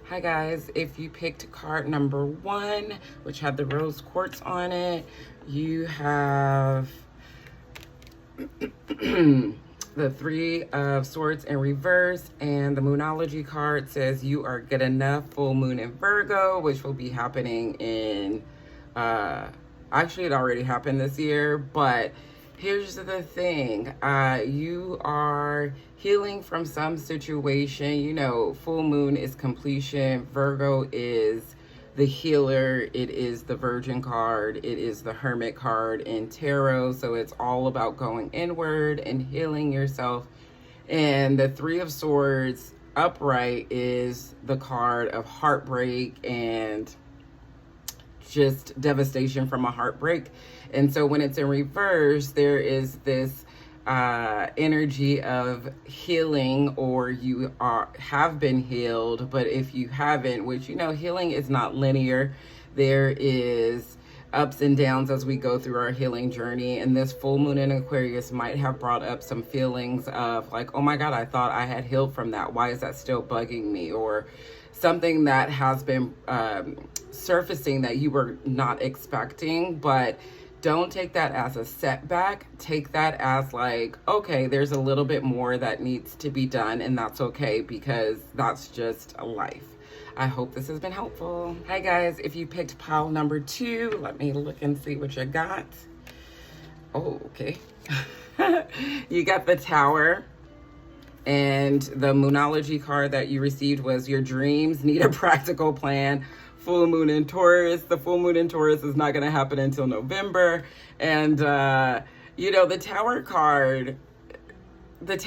Hi guys, if you picked card number 1, which had the rose quartz on it, you have the 3 of swords in reverse, and the Moonology card says you are good enough, full moon in Virgo, which will be happening in, actually it already happened this year, but here's the thing, you are healing from some situation. You know, full moon is completion, Virgo is the healer, it is the Virgin card, it is the Hermit card in tarot, so it's all about going inward and healing yourself. And the 3 of swords upright is the card of heartbreak and just devastation from a heartbreak. And so when it's in reverse, there is this energy of healing, or you have been healed. But if you haven't, which, you know, healing is not linear, there is ups and downs as we go through our healing journey. And this full moon in Aquarius might have brought up some feelings of like, oh my God, I thought I had healed from that. Why is that still bugging me? Or something that has been surfacing that you were not expecting. But don't take that as a setback. Take that as like, okay, there's a little bit more that needs to be done, and that's okay, because that's just life. I hope this has been helpful. Hi guys, if you picked pile number 2, let me look and see what you got. Oh, okay. You got the Tower, and the Moonology card that you received was your dreams need a practical plan. Full moon in Taurus. The full moon in Taurus is not going to happen until November. And, you know, the Tower card, there's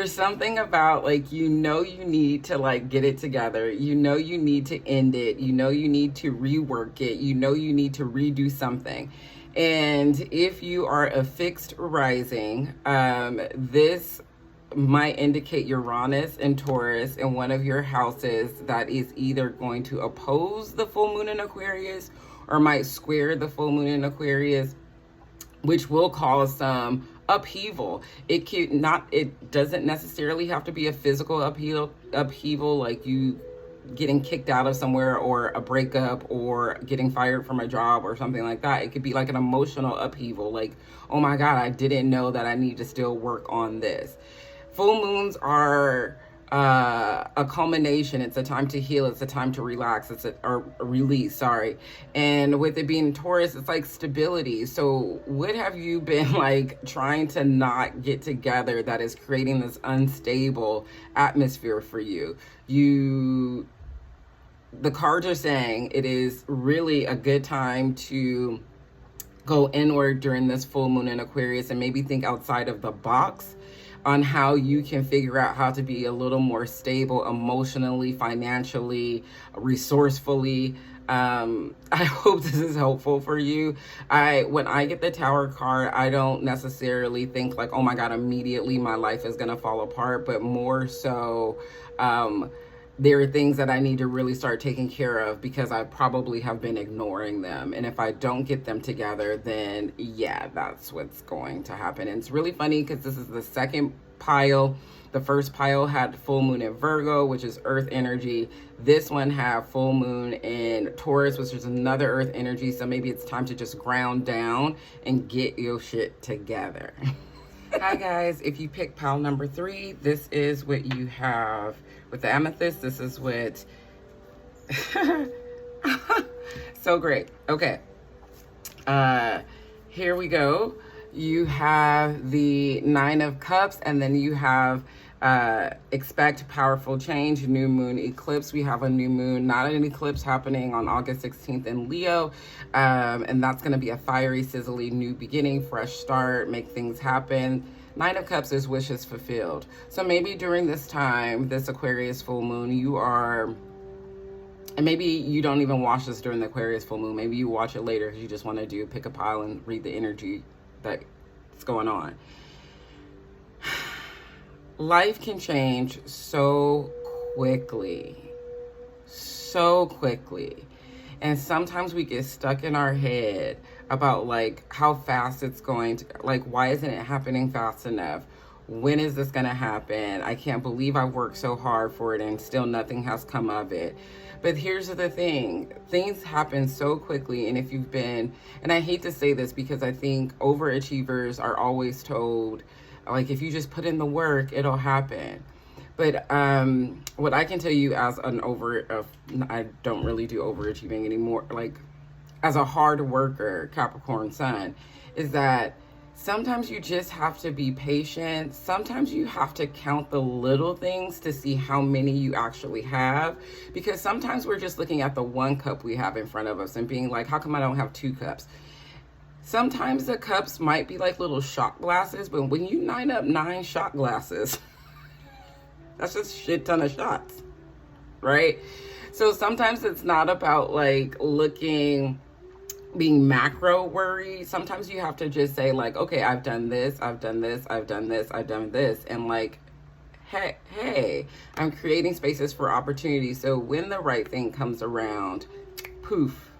something about, like, you know, you need to, like, get it together. You know, you need to end it. You know, you need to rework it. You know, you need to redo something. And if you are a fixed rising, this might indicate Uranus and Taurus in one of your houses that is either going to oppose the full moon in Aquarius or might square the full moon in Aquarius, which will cause some upheaval. It doesn't necessarily have to be a physical upheaval like you getting kicked out of somewhere, or a breakup, or getting fired from a job, or something like that. It could be like an emotional upheaval, like, oh my God, I didn't know that I need to still work on this. Full moons are a culmination. It's a time to heal. It's a time to relax. Or release, sorry. And with it being Taurus, it's like stability. So what have you been like trying to not get together that is creating this unstable atmosphere for you? The cards are saying it is really a good time to go inward during this full moon in Aquarius, and maybe think outside of the box on how you can figure out how to be a little more stable emotionally, financially, resourcefully. I hope this is helpful for you. When I get the Tower card, I don't necessarily think like, oh my God, immediately my life is going to fall apart, but more so, there are things that I need to really start taking care of because I probably have been ignoring them. And if I don't get them together, then yeah, that's what's going to happen. And it's really funny because this is the second pile. The first pile had full moon in Virgo, which is earth energy. This one had full moon in Taurus, which is another earth energy. So maybe it's time to just ground down and get your shit together. Hi guys, if you pick pile number 3, this is what you have with the amethyst. This is what, so great. Okay, here we go. You have the 9 of Cups, and then you have expect powerful change, new moon eclipse. We have a new moon, not an eclipse, happening on August 16th in Leo. And that's going to be a fiery, sizzly new beginning, fresh start, make things happen. 9 of Cups is wishes fulfilled. So maybe during this time, this Aquarius full moon, you are, and maybe you don't even watch this during the Aquarius full moon. Maybe you watch it later because you just want to pick a pile and read the energy that's going on. Life can change so quickly. And sometimes we get stuck in our head about like how fast it's going to, like, why isn't it happening fast enough? when is this going to happen? I can't believe I worked so hard for it and still nothing has come of it. But here's the thing, things happen so quickly. And if you've been, and I hate to say this because I think overachievers are always told, like, if you just put in the work, it'll happen. But what I can tell you as I don't really do overachieving anymore, like as a hard worker, Capricorn sun, is that sometimes you just have to be patient. Sometimes you have to count the little things to see how many you actually have. Because sometimes we're just looking at the one cup we have in front of us and being like, how come I don't have 2 cups? Sometimes the cups might be like little shot glasses, but when you line up 9 shot glasses, that's just a shit ton of shots, right? So sometimes it's not about like being macro worried. Sometimes you have to just say like, okay, I've done this, I've done this, I've done this, I've done this. And like, hey, I'm creating spaces for opportunity. So when the right thing comes around, poof,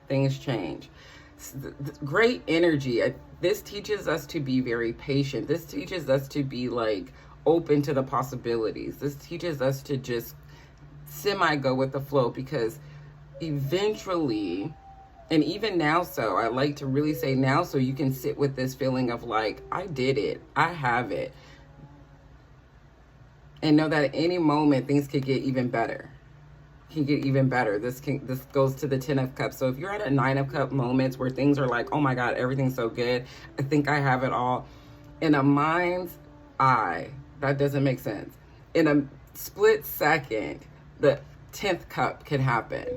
things change. Great energy. This teaches us to be very patient. This teaches us to be like open to the possibilities. This teaches us to just go with the flow, because eventually, and even now, so I like to really say now, so you can sit with this feeling of like, I did it, I have it, and know that at any moment things could get even better. This goes to the 10 of cups. So if you're at a 9 of cup moments where things are like, oh my God, everything's so good, I think I have it all, in a mind's eye, that doesn't make sense. In a split second, the 10th cup can happen,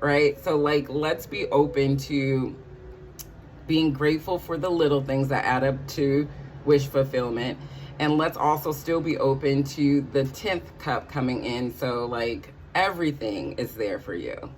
right? So like, let's be open to being grateful for the little things that add up to wish fulfillment. And let's also still be open to the 10th cup coming in. So like, everything is there for you.